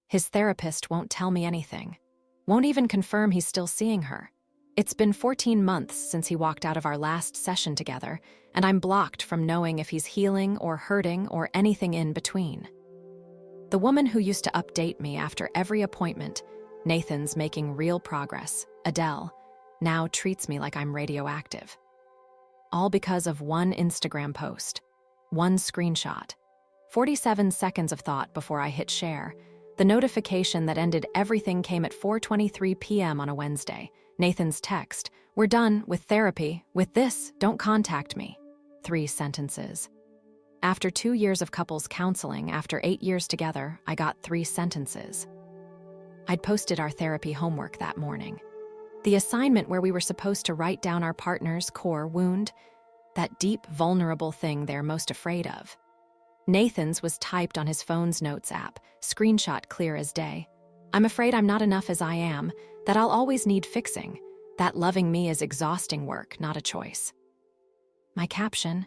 His therapist won't tell me anything. Won't even confirm he's still seeing her. It's been 14 months since he walked out of our last session together, and I'm blocked from knowing if he's healing or hurting or anything in between. The woman who used to update me after every appointment, Nathan's making real progress, Adele, now treats me like I'm radioactive. All because of one Instagram post, one screenshot, 47 seconds of thought before I hit share. The notification that ended everything came at 4:23 p.m. on a Wednesday. Nathan's text, "We're done with therapy. With this, don't contact me." 3 sentences. After 2 years of couples counseling, after 8 years together, I got 3 sentences. I'd posted our therapy homework that morning. The assignment where we were supposed to write down our partner's core wound, that deep, vulnerable thing they're most afraid of. Nathan's was typed on his phone's notes app, screenshot clear as day. "I'm afraid I'm not enough as I am, that I'll always need fixing, that loving me is exhausting work, not a choice." My caption,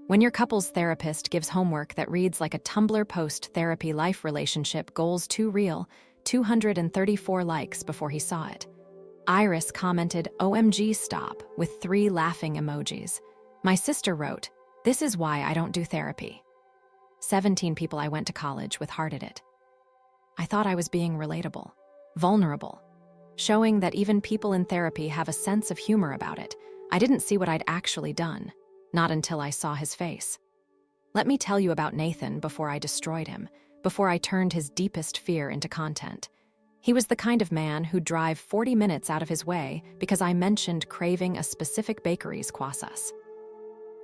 "When your couple's therapist gives homework that reads like a Tumblr post, therapy life relationship goals too real," 234 likes before he saw it. Iris commented, "OMG stop," with 3 laughing emojis. My sister wrote, "This is why I don't do therapy." 17 people I went to college with hearted it. I thought I was being relatable, vulnerable, showing that even people in therapy have a sense of humor about it. I didn't see what I'd actually done, not until I saw his face. Let me tell you about Nathan before I destroyed him, before I turned his deepest fear into content. He was the kind of man who'd drive 40 minutes out of his way because I mentioned craving a specific bakery's croissants.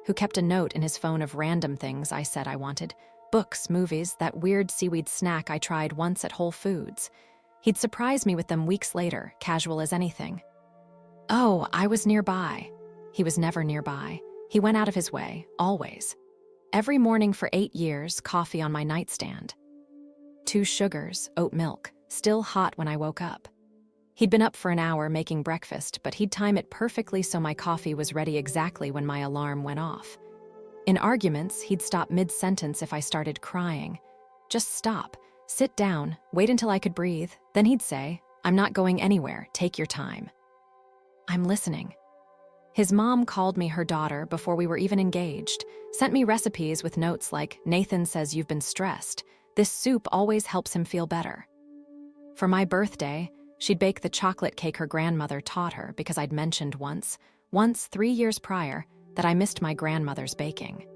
Who kept a note in his phone of random things I said I wanted. Books, movies, that weird seaweed snack I tried once at Whole Foods. He'd surprise me with them weeks later, casual as anything. "Oh, I was nearby." He was never nearby. He went out of his way, always. Every morning for 8 years, coffee on my nightstand. 2 sugars, oat milk, still hot when I woke up. He'd been up for an hour making breakfast, but he'd time it perfectly so my coffee was ready exactly when my alarm went off. In arguments, he'd stop mid-sentence if I started crying. "Just stop, sit down, wait until I could breathe." Then he'd say, "I'm not going anywhere, take your time." I'm listening. His mom called me her daughter before we were even engaged, sent me recipes with notes like, "Nathan says you've been stressed. This soup always helps him feel better." For my birthday, she'd bake the chocolate cake her grandmother taught her because I'd mentioned once 3 years prior, that I missed my grandmother's baking.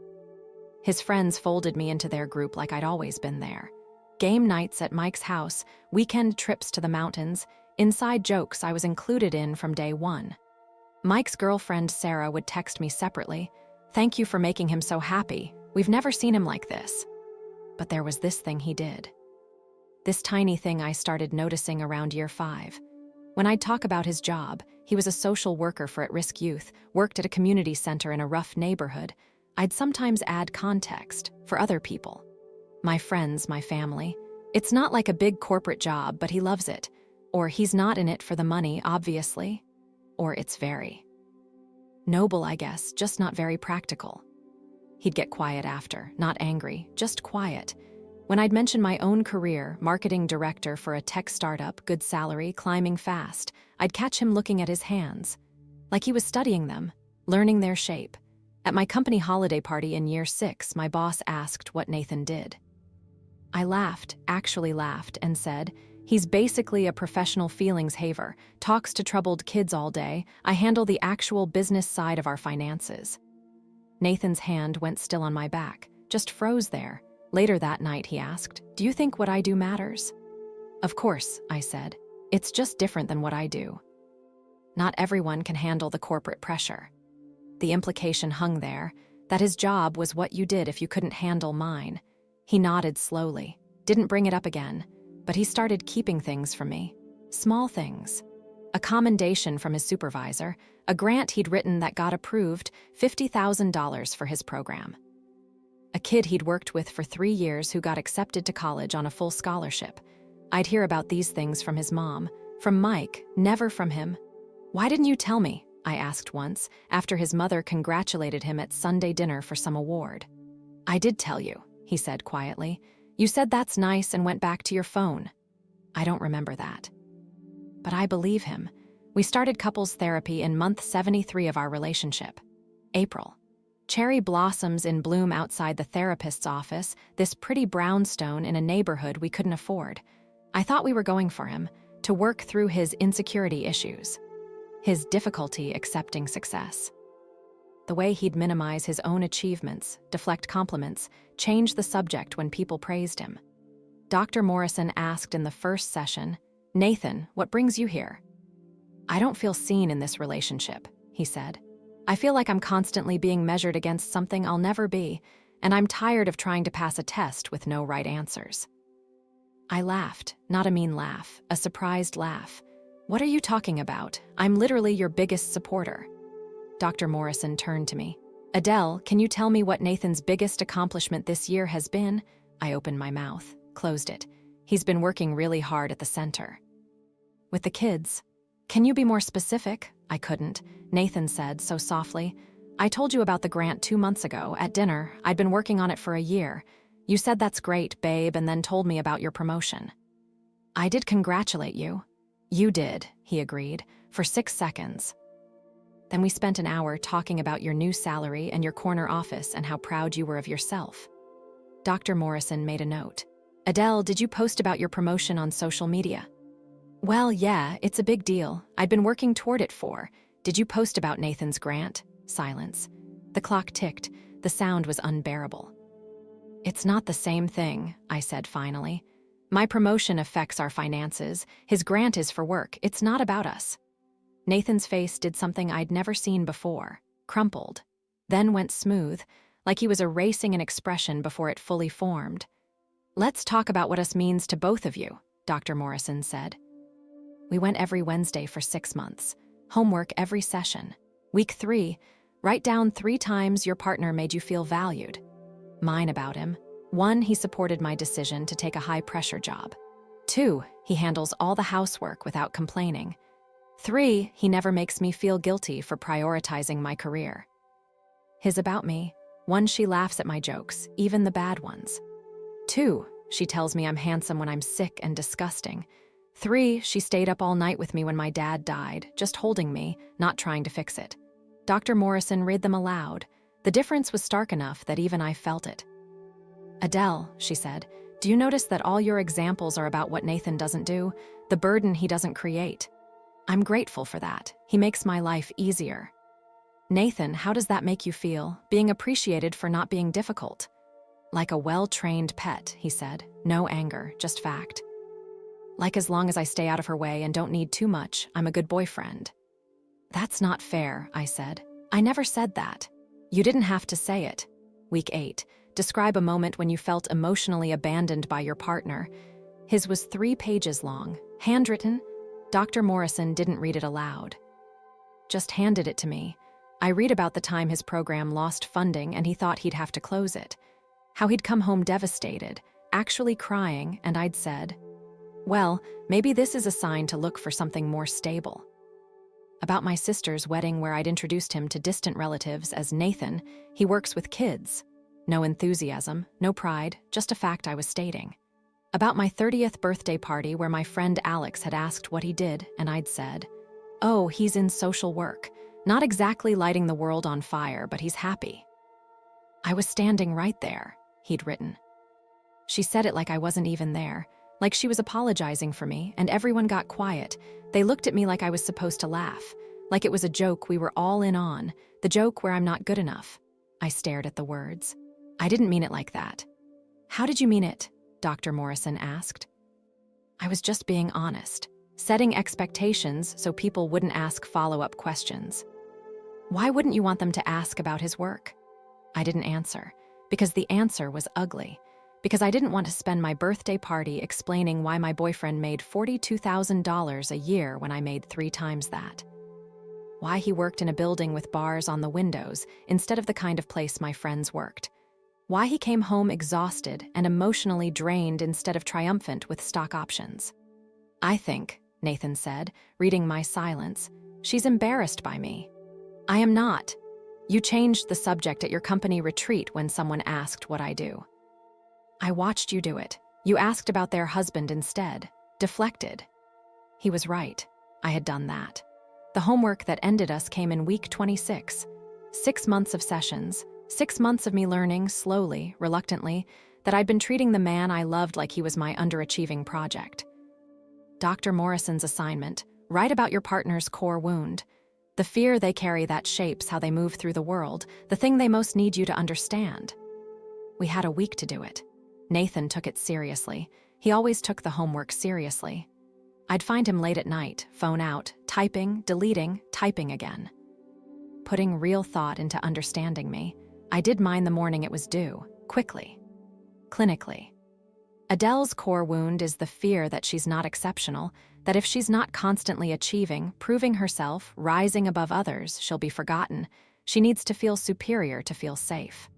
His friends folded me into their group like I'd always been there. Game nights at Mike's house, weekend trips to the mountains, inside jokes I was included in from day one. Mike's girlfriend Sarah would text me separately, "Thank you for making him so happy. We've never seen him like this." But there was this thing he did. This tiny thing I started noticing around year 5. When I'd talk about his job, he was a social worker for at-risk youth, worked at a community center in a rough neighborhood. I'd sometimes add context for other people. My friends, my family. "It's not like a big corporate job, but he loves it." Or, "He's not in it for the money, obviously." Or, "It's very noble, I guess, just not very practical." He'd get quiet after, not angry, just quiet. When I'd mention my own career, marketing director for a tech startup, good salary, climbing fast, I'd catch him looking at his hands, like he was studying them, learning their shape. At my company holiday party in year 6, my boss asked what Nathan did. I laughed, actually laughed, and said, "He's basically a professional feelings haver, talks to troubled kids all day. I handle the actual business side of our finances." Nathan's hand went still on my back, just froze there. Later that night, he asked, "Do you think what I do matters?" "Of course," I said. "It's just different than what I do." Not everyone can handle the corporate pressure. The implication hung there, that his job was what you did if you couldn't handle mine. He nodded slowly, didn't bring it up again, but he started keeping things from me. Small things. A commendation from his supervisor, a grant he'd written that got approved, $50,000 for his program. A kid he'd worked with for 3 years who got accepted to college on a full scholarship. I'd hear about these things from his mom, from Mike, never from him. "Why didn't you tell me?" I asked once, after his mother congratulated him at Sunday dinner for some award. "I did tell you," he said quietly. "You said that's nice and went back to your phone." I don't remember that. But I believe him. We started couples therapy in month 73 of our relationship. April. Cherry blossoms in bloom outside the therapist's office, this pretty brownstone in a neighborhood we couldn't afford. I thought we were going for him, to work through his insecurity issues, his difficulty accepting success. The way he'd minimize his own achievements, deflect compliments, change the subject when people praised him. Dr. Morrison asked in the first session, "Nathan, what brings you here?" "I don't feel seen in this relationship," he said. "I feel like I'm constantly being measured against something I'll never be, and I'm tired of trying to pass a test with no right answers." I laughed, not a mean laugh, a surprised laugh. "What are you talking about? I'm literally your biggest supporter." Dr. Morrison turned to me. "Adele, can you tell me what Nathan's biggest accomplishment this year has been?" I opened my mouth, closed it. "He's been working really hard at the center." "With the kids? Can you be more specific?" I couldn't. Nathan said, so softly, "I told you about the grant 2 months ago, at dinner. I'd been working on it for a year. You said that's great, babe, and then told me about your promotion." "I did congratulate you." "You did," he agreed, for 6 seconds. "Then we spent an hour talking about your new salary and your corner office and how proud you were of yourself." Dr. Morrison made a note. "Adele, did you post about your promotion on social media?" "Well, yeah, it's a big deal. I'd been working toward it for. Did you post about Nathan's grant?" Silence. The clock ticked. The sound was unbearable. "It's not the same thing," I said finally. "My promotion affects our finances. His grant is for work. It's not about us." Nathan's face did something I'd never seen before, crumpled, then went smooth, like he was erasing an expression before it fully formed. "Let's talk about what us means to both of you," Dr. Morrison said. We went every Wednesday for 6 months. Homework every session. Week 3, write down 3 times your partner made you feel valued. Mine about him. 1, he supported my decision to take a high-pressure job. 2, he handles all the housework without complaining. 3, he never makes me feel guilty for prioritizing my career. His about me. 1, she laughs at my jokes, even the bad ones. 2, she tells me I'm handsome when I'm sick and disgusting. 3, she stayed up all night with me when my dad died, just holding me, not trying to fix it. Dr. Morrison read them aloud. The difference was stark enough that even I felt it. "Adele," she said, "do you notice that all your examples are about what Nathan doesn't do, the burden he doesn't create? I'm grateful for that. He makes my life easier." "Nathan, how does that make you feel, being appreciated for not being difficult?" "Like a well-trained pet," he said. "No anger, just fact. Like as long as I stay out of her way and don't need too much, I'm a good boyfriend." "That's not fair," I said. "I never said that." "You didn't have to say it." Week 8. Describe a moment when you felt emotionally abandoned by your partner. His was 3 pages long, handwritten. Dr. Morrison didn't read it aloud. Just handed it to me. I read about the time his program lost funding and he thought he'd have to close it. How he'd come home devastated, actually crying, and I'd said, "Well, maybe this is a sign to look for something more stable." About my sister's wedding where I'd introduced him to distant relatives as Nathan, he works with kids. No enthusiasm, no pride, just a fact I was stating. About my 30th birthday party where my friend Alex had asked what he did, and I'd said, "Oh, he's in social work. Not exactly lighting the world on fire, but he's happy." "I was standing right there," he'd written. She said it like I wasn't even there, like she was apologizing for me, and everyone got quiet. They looked at me like I was supposed to laugh, like it was a joke we were all in on, the joke where I'm not good enough. I stared at the words. "I didn't mean it like that." "How did you mean it?" Dr. Morrison asked. "I was just being honest, setting expectations so people wouldn't ask follow-up questions." "Why wouldn't you want them to ask about his work?" I didn't answer, because the answer was ugly. Because I didn't want to spend my birthday party explaining why my boyfriend made $42,000 a year when I made 3 times that. Why he worked in a building with bars on the windows instead of the kind of place my friends worked. Why he came home exhausted and emotionally drained instead of triumphant with stock options. "I think," Nathan said, reading my silence, "she's embarrassed by me." "I am not. You changed the subject at your company retreat when someone asked what I do." "I watched you do it. You asked about their husband instead." deflected. He was right. I had done that. The homework that ended us came in week 26. 6 months of sessions, 6 months of me learning, slowly, reluctantly, that I'd been treating the man I loved like he was my underachieving project. Dr. Morrison's assignment: write about your partner's core wound. The fear they carry that shapes how they move through the world, the thing they most need you to understand. We had a week to do it. Nathan took it seriously. He always took the homework seriously. I'd find him late at night, phone out, typing, deleting, typing again. Putting real thought into understanding me, I did mine the morning it was due, quickly, clinically. Adele's core wound is the fear that she's not exceptional, that if she's not constantly achieving, proving herself, rising above others, she'll be forgotten. She needs to feel superior to feel safe.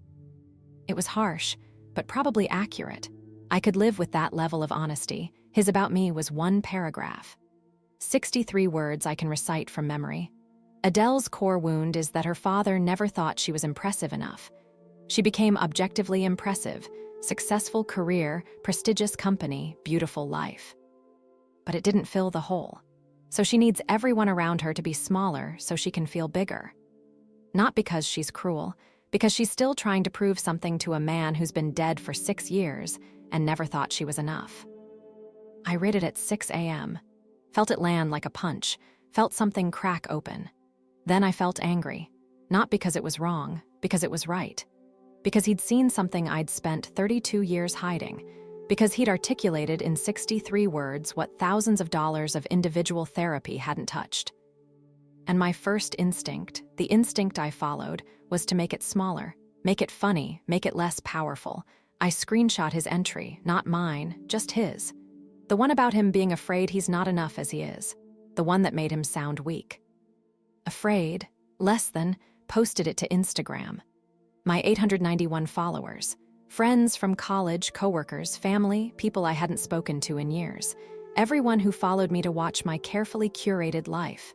It was harsh, but probably accurate. I could live with that level of honesty. His about me was 1 paragraph. 63 words I can recite from memory. Adele's core wound is that her father never thought she was impressive enough. She became objectively impressive: successful career, prestigious company, beautiful life. But it didn't fill the hole. So she needs everyone around her to be smaller so she can feel bigger. Not because she's cruel, because she's still trying to prove something to a man who's been dead for 6 years and never thought she was enough. I read it at 6 a.m., felt it land like a punch, felt something crack open. Then I felt angry, not because it was wrong, because it was right. Because he'd seen something I'd spent 32 years hiding, because he'd articulated in 63 words what thousands of dollars of individual therapy hadn't touched. And my first instinct, the instinct I followed, was to make it smaller, make it funny, make it less powerful. I screenshot his entry, not mine, just his. The one about him being afraid he's not enough as he is. The one that made him sound weak. Afraid, less than, posted it to Instagram. My 891 followers. Friends from college, coworkers, family, people I hadn't spoken to in years. Everyone who followed me to watch my carefully curated life.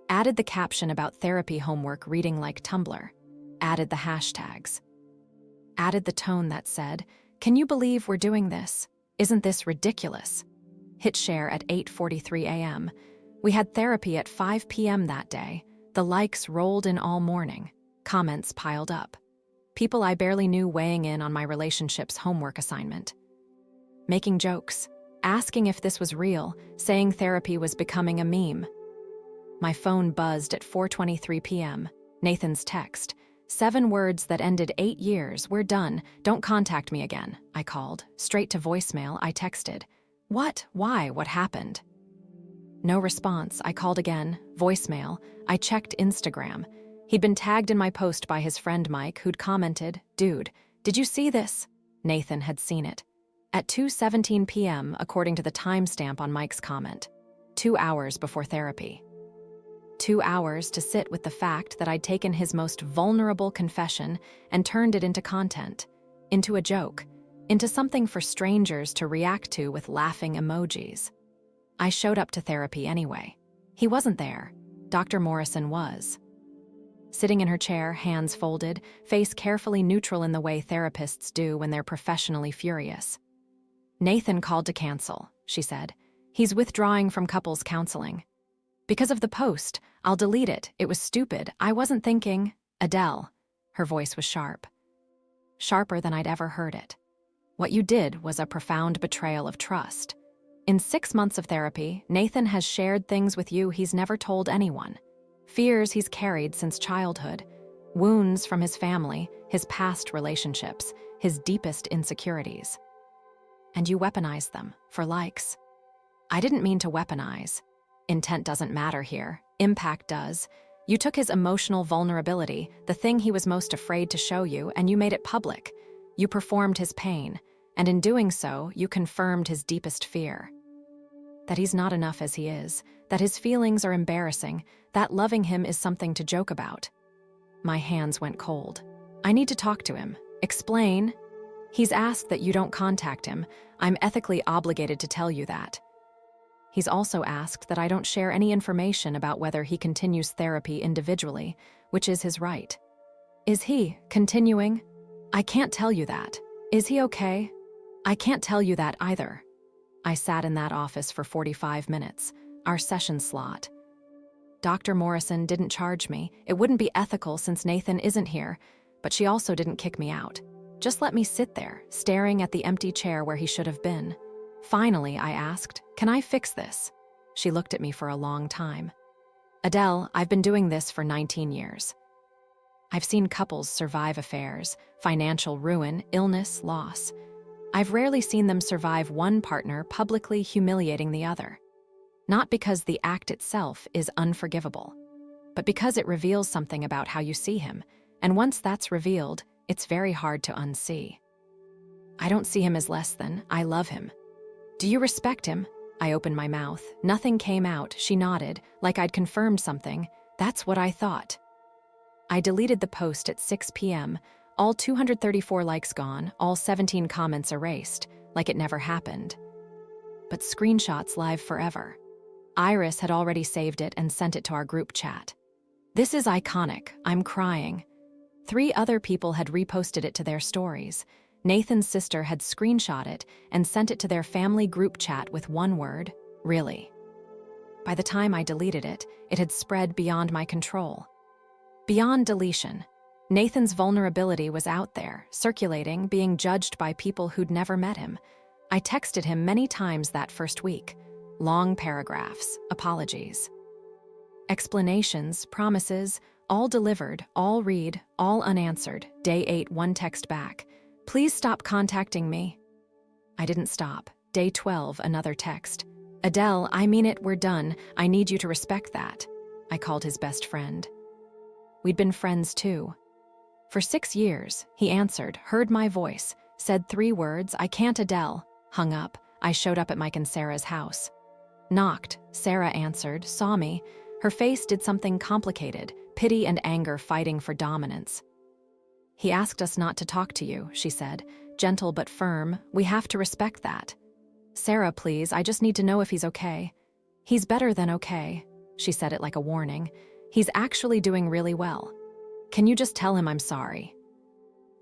Added the caption about therapy homework reading like Tumblr. Added the hashtags. Added the tone that said, "Can you believe we're doing this? Isn't this ridiculous?" Hit share at 8:43 a.m. We had therapy at 5 p.m. that day. The likes rolled in all morning. Comments piled up. People I barely knew weighing in on my relationship's homework assignment. Making jokes, asking if this was real, saying therapy was becoming a meme. My phone buzzed at 4:23 p.m. Nathan's text. 7 words that ended 8 years. "We're done. Don't contact me again." I called. Straight to voicemail, I texted. "What? Why? What happened?" No response. I called again. Voicemail. I checked Instagram. He'd been tagged in my post by his friend Mike, who'd commented, "Dude, did you see this?" Nathan had seen it. At 2:17 p.m., according to the timestamp on Mike's comment. 2 hours before therapy. 2 hours to sit with the fact that I'd taken his most vulnerable confession and turned it into content, into a joke, into something for strangers to react to with laughing emojis. I showed up to therapy anyway. He wasn't there. Dr. Morrison was. Sitting in her chair, hands folded, face carefully neutral in the way therapists do when they're professionally furious. "Nathan called to cancel," she said. "He's withdrawing from couples counseling. Because of the post, I'll delete it. It was stupid. I wasn't thinking." "Adele." Her voice was sharp. Sharper than I'd ever heard it. "What you did was a profound betrayal of trust. In 6 months of therapy, Nathan has shared things with you he's never told anyone. Fears he's carried since childhood. Wounds from his family, his past relationships, his deepest insecurities. And you weaponized them, for likes. I didn't mean to weaponize. Intent doesn't matter here. Impact does. You took his emotional vulnerability, the thing he was most afraid to show you, and you made it public. You performed his pain, and in doing so, you confirmed his deepest fear. That he's not enough as he is, that his feelings are embarrassing, that loving him is something to joke about." My hands went cold. "I need to talk to him. Explain." "He's asked that you don't contact him. I'm ethically obligated to tell you that. He's also asked that I don't share any information about whether he continues therapy individually, which is his right." "Is he continuing?" "I can't tell you that." "Is he okay?" "I can't tell you that either." I sat in that office for 45 minutes, our session slot. Dr. Morrison didn't charge me. It wouldn't be ethical since Nathan isn't here, but she also didn't kick me out. Just let me sit there, staring at the empty chair where he should have been. Finally, I asked, "Can I fix this?" She looked at me for a long time. "Adele, I've been doing this for 19 years. I've seen couples survive affairs, financial ruin, illness, loss. I've rarely seen them survive one partner publicly humiliating the other. Not because the act itself is unforgivable, but because it reveals something about how you see him, and once that's revealed, it's very hard to unsee. I don't see him as less than, I love him. Do you respect him?" I opened my mouth. Nothing came out. She nodded, like I'd confirmed something. "That's what I thought." I deleted the post at 6 p.m., all 234 likes gone, all 17 comments erased, like it never happened. But screenshots live forever. Iris had already saved it and sent it to our group chat. "This is iconic. I'm crying." 3 other people had reposted it to their stories. Nathan's sister had screenshot it and sent it to their family group chat with one word, "Really." By the time I deleted it, it had spread beyond my control. Beyond deletion, Nathan's vulnerability was out there, circulating, being judged by people who'd never met him. I texted him many times that first week. Long paragraphs, apologies. Explanations, promises, all delivered, all read, all unanswered. Day 8, one text back. "Please stop contacting me." I didn't stop. Day 12, another text. "Adele, I mean it, we're done. I need you to respect that." I called his best friend. We'd been friends too. For 6 years, he answered, heard my voice, said 3 words, "I can't, Adele," hung up. I showed up at Mike and Sarah's house. Knocked. Sarah answered, saw me. Her face did something complicated, pity and anger fighting for dominance. "He asked us not to talk to you," she said, gentle but firm. "We have to respect that." "Sarah, please, I just need to know if he's okay." "He's better than okay." She said it like a warning. "He's actually doing really well. Can you just tell him I'm sorry?"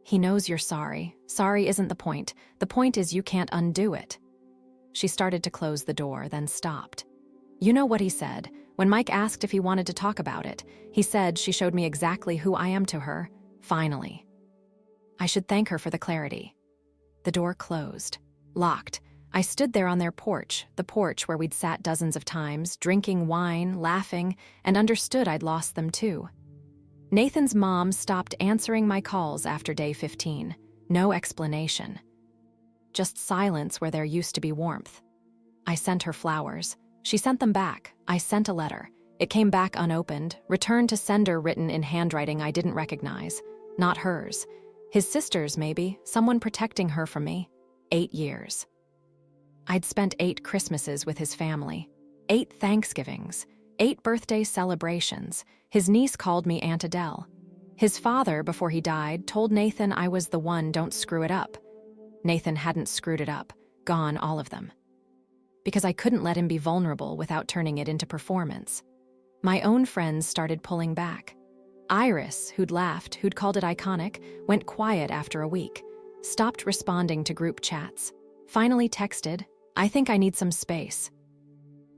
"He knows you're sorry. Sorry isn't the point. The point is you can't undo it." She started to close the door, then stopped. "You know what he said. When Mike asked if he wanted to talk about it, he said she showed me exactly who I am to her. Finally. I should thank her for the clarity." The door closed. Locked. I stood there on their porch, the porch where we'd sat dozens of times, drinking wine, laughing, and understood I'd lost them too. Nathan's mom stopped answering my calls after day 15. No explanation. Just silence where there used to be warmth. I sent her flowers. She sent them back. I sent a letter. It came back unopened, returned to sender written in handwriting I didn't recognize. Not hers. His sister's, maybe, someone protecting her from me. 8 years. I'd spent 8 Christmases with his family, 8 Thanksgivings, 8 birthday celebrations. His niece called me Aunt Adele. His father, before he died, told Nathan I was the one, don't screw it up. Nathan hadn't screwed it up. Gone, all of them. Because I couldn't let him be vulnerable without turning it into performance. My own friends started pulling back. Iris, who'd laughed, who'd called it iconic, went quiet after a week, stopped responding to group chats, finally texted, "I think I need some space.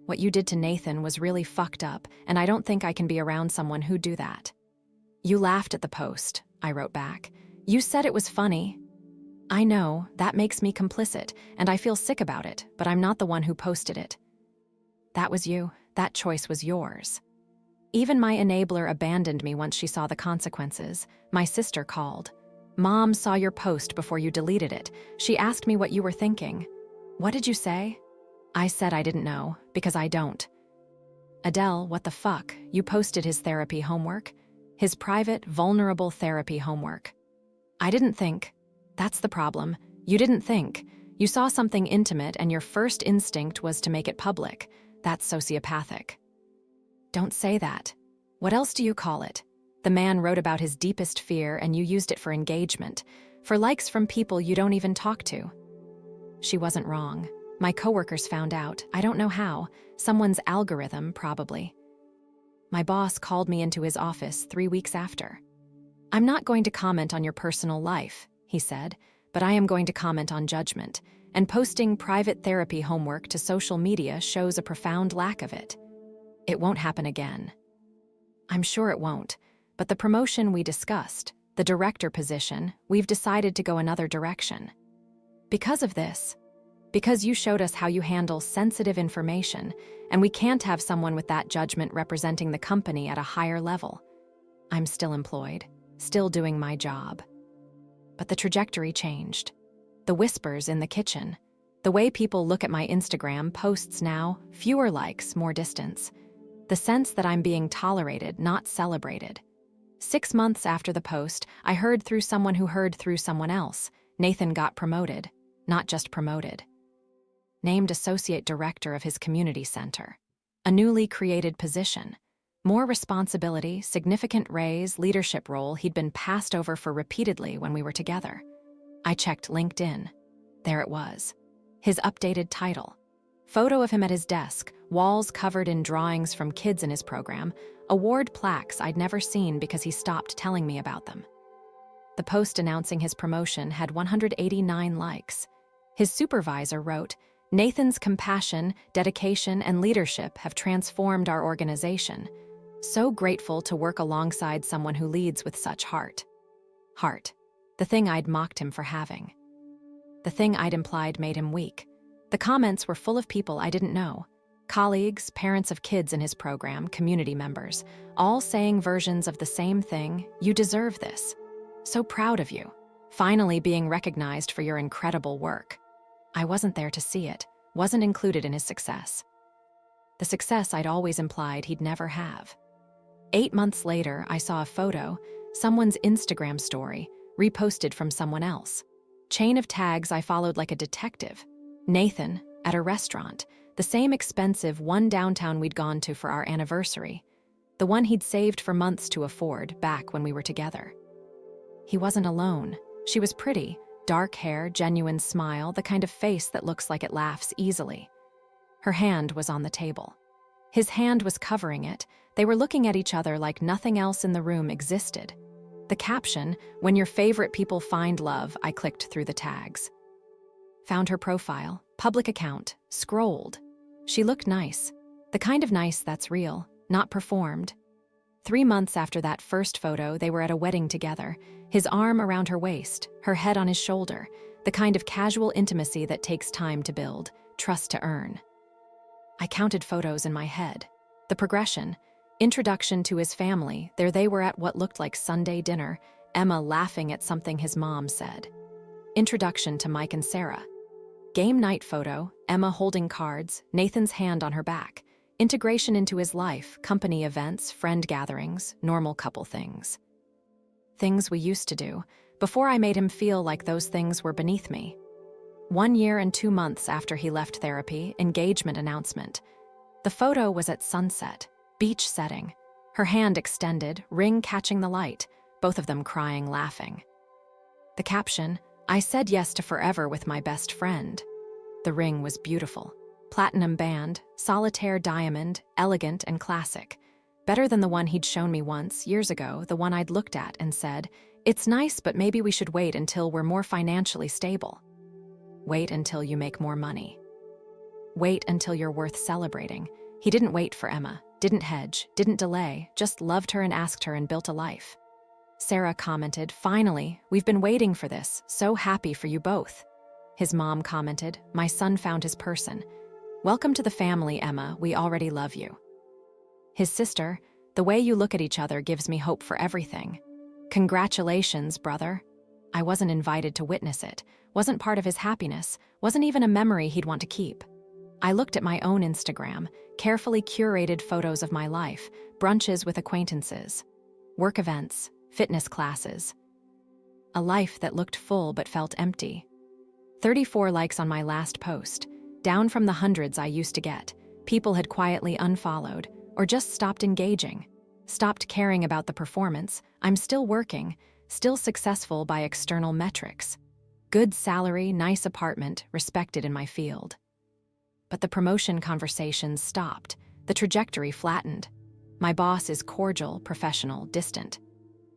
What you did to Nathan was really fucked up, and I don't think I can be around someone who'd do that." "You laughed at the post," I wrote back. "You said it was funny." "I know, that makes me complicit, and I feel sick about it, but I'm not the one who posted it." "That was you. That choice was yours." Even my enabler abandoned me once she saw the consequences. My sister called. "Mom saw your post before you deleted it. She asked me what you were thinking." "What did you say?" I said I didn't know, because I don't. "Adele, what the fuck? You posted his therapy homework? His private, vulnerable therapy homework." "I didn't think." "That's the problem. You didn't think. You saw something intimate and your first instinct was to make it public. That's sociopathic." "Don't say that. What else do you call it? The man wrote about his deepest fear and you used it for engagement, for likes from people you don't even talk to." She wasn't wrong. My coworkers found out. I don't know how. Someone's algorithm, probably. My boss called me into his office 3 weeks after. "I'm not going to comment on your personal life," he said, "but I am going to comment on judgment. and posting private therapy homework to social media shows a profound lack of it. It won't happen again. I'm sure it won't, but the promotion we discussed, the director position, we've decided to go another direction. Because of this, because you showed us how you handle sensitive information, and we can't have someone with that judgment representing the company at a higher level. I'm still employed, still doing my job. But the trajectory changed. The whispers in the kitchen, the way people look at my Instagram posts now, fewer likes, more distance. The sense that I'm being tolerated, not celebrated. 6 months after the post, I heard through someone who heard through someone else, Nathan got promoted, not just promoted. Named associate director of his community center. A newly created position. More responsibility, significant raise, leadership role he'd been passed over for repeatedly when we were together. I checked LinkedIn. There it was. His updated title. Photo of him at his desk, walls covered in drawings from kids in his program, award plaques I'd never seen because he stopped telling me about them. The post announcing his promotion had 189 likes. His supervisor wrote, "Nathan's compassion, dedication, and leadership have transformed our organization. So grateful to work alongside someone who leads with such heart." Heart. The thing I'd mocked him for having. The thing I'd implied made him weak. The comments were full of people I didn't know. Colleagues, parents of kids in his program, community members, all saying versions of the same thing, "You deserve this. So proud of you. Finally being recognized for your incredible work." I wasn't there to see it, wasn't included in his success. The success I'd always implied he'd never have. 8 months later, I saw a photo, someone's Instagram story, reposted from someone else. Chain of tags I followed like a detective. Nathan, at a restaurant, the same expensive one downtown we'd gone to for our anniversary, the one he'd saved for months to afford back when we were together. He wasn't alone. She was pretty, dark hair, genuine smile, the kind of face that looks like it laughs easily. Her hand was on the table. His hand was covering it. They were looking at each other like nothing else in the room existed. The caption, "When your favorite people find love," I clicked through the tags. Found her profile, public account, scrolled. She looked nice. The kind of nice that's real, not performed. 3 months after that first photo, they were at a wedding together, his arm around her waist, her head on his shoulder, the kind of casual intimacy that takes time to build, trust to earn. I counted photos in my head. The progression, introduction to his family, there they were at what looked like Sunday dinner, Emma laughing at something his mom said. Introduction to Mike and Sarah. Game night photo, Emma holding cards, Nathan's hand on her back. Integration into his life, company events, friend gatherings, normal couple things. Things we used to do, before I made him feel like those things were beneath me. 1 year and 2 months after he left therapy, engagement announcement. The photo was at sunset, beach setting. Her hand extended, ring catching the light, both of them crying, laughing. The caption, "I said yes to forever with my best friend." The ring was beautiful. Platinum band, solitaire diamond, elegant and classic. Better than the one he'd shown me once, years ago, the one I'd looked at and said, "It's nice, but maybe we should wait until we're more financially stable." Wait until you make more money. Wait until you're worth celebrating. He didn't wait for Emma, didn't hedge, didn't delay, just loved her and asked her and built a life. Sarah commented, "Finally, we've been waiting for this, so happy for you both." His mom commented, "My son found his person. Welcome to the family, Emma, we already love you." His sister, "The way you look at each other gives me hope for everything." Congratulations, brother. I wasn't invited to witness it, wasn't part of his happiness, wasn't even a memory he'd want to keep. I looked at my own Instagram, carefully curated photos of my life, brunches with acquaintances, work events, fitness classes. A life that looked full but felt empty. 34 likes on my last post, down from the hundreds I used to get. People had quietly unfollowed, or just stopped engaging, stopped caring about the performance. I'm still working, still successful by external metrics. Good salary, nice apartment, respected in my field. But the promotion conversations stopped, the trajectory flattened. My boss is cordial, professional, distant.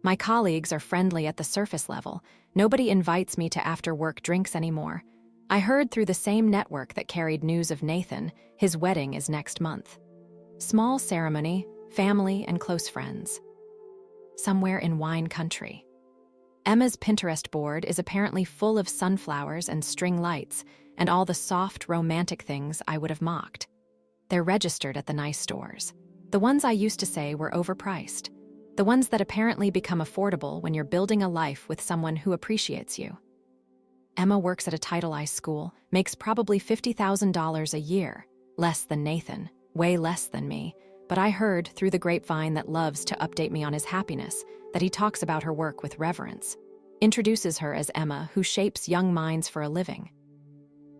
My colleagues are friendly at the surface level. Nobody invites me to after-work drinks anymore. I heard through the same network that carried news of Nathan, his wedding is next month. Small ceremony, family and close friends. Somewhere in wine country. Emma's Pinterest board is apparently full of sunflowers and string lights and all the soft, romantic things I would have mocked. They're registered at the nice stores. The ones I used to say were overpriced. The ones that apparently become affordable when you're building a life with someone who appreciates you. Emma works at a Title I school, makes probably $50,000 a year. Less than Nathan, way less than me. But I heard through the grapevine that loves to update me on his happiness, that he talks about her work with reverence. Introduces her as Emma, who shapes young minds for a living.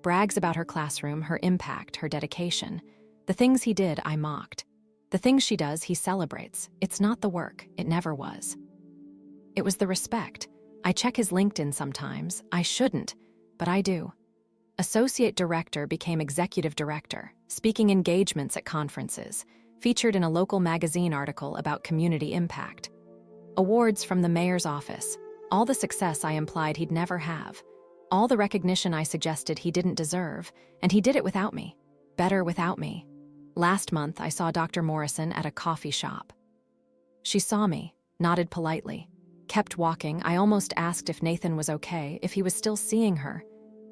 Brags about her classroom, her impact, her dedication. The things he did, I mocked. The things she does, he celebrates. It's not the work. It never was. It was the respect. I check his LinkedIn sometimes. I shouldn't, but I do. Associate director became executive director, speaking engagements at conferences, featured in a local magazine article about community impact. Awards from the mayor's office. All the success I implied he'd never have. All the recognition I suggested he didn't deserve, and he did it without me. Better without me. Last month, I saw Dr. Morrison at a coffee shop. She saw me, nodded politely, kept walking. I almost asked if Nathan was okay, if he was still seeing her,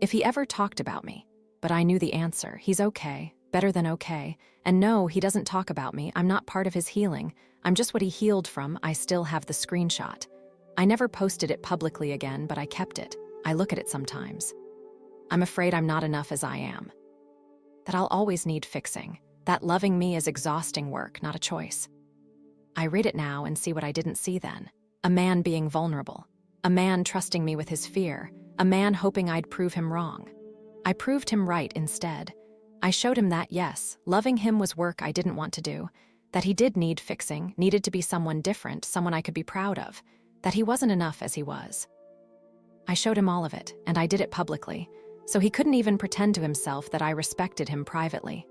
if he ever talked about me. But I knew the answer. He's okay, better than okay. And no, he doesn't talk about me. I'm not part of his healing. I'm just what he healed from. I still have the screenshot. I never posted it publicly again, but I kept it. I look at it sometimes. I'm afraid I'm not enough as I am. That I'll always need fixing. That loving me is exhausting work, not a choice. I read it now and see what I didn't see then. A man being vulnerable. A man trusting me with his fear. A man hoping I'd prove him wrong. I proved him right instead. I showed him that, yes, loving him was work I didn't want to do. That he did need fixing, needed to be someone different, someone I could be proud of. That he wasn't enough as he was. I showed him all of it, and I did it publicly, so he couldn't even pretend to himself that I respected him privately.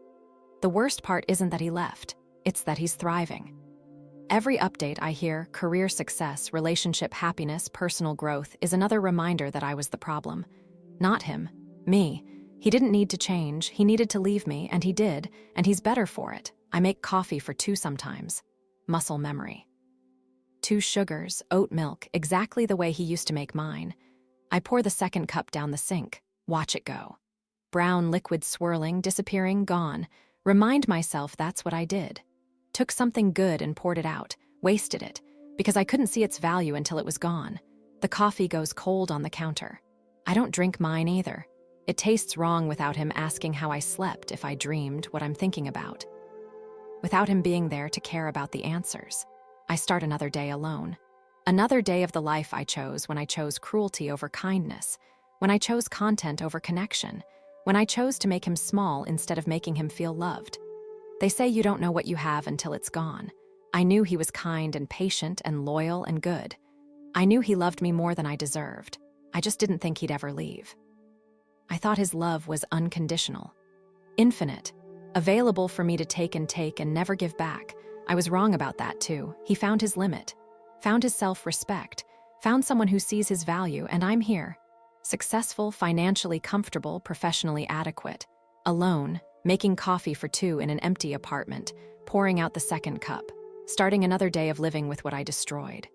The worst part isn't that he left, it's that he's thriving. Every update I hear, career success, relationship happiness, personal growth, is another reminder that I was the problem. Not him, me. He didn't need to change, he needed to leave me, and he did, and he's better for it. I make coffee for 2 sometimes. Muscle memory. 2 sugars, oat milk, exactly the way he used to make mine. I pour the second cup down the sink, watch it go. Brown liquid swirling, disappearing, gone. Remind myself that's what I did. Took something good and poured it out, wasted it, because I couldn't see its value until it was gone. The coffee goes cold on the counter. I don't drink mine either. It tastes wrong without him asking how I slept, if I dreamed, what I'm thinking about. Without him being there to care about the answers. I start another day alone. Another day of the life I chose when I chose cruelty over kindness, when I chose content over connection, when I chose to make him small instead of making him feel loved. They say you don't know what you have until it's gone. I knew he was kind and patient and loyal and good. I knew he loved me more than I deserved. I just didn't think he'd ever leave. I thought his love was unconditional, infinite, available for me to take and never give back. I was wrong about that too. He found his limit, found his self-respect, found someone who sees his value, and I'm here. Successful, financially comfortable, professionally adequate. Alone, making coffee for 2 in an empty apartment, pouring out the second cup, starting another day of living with what I destroyed.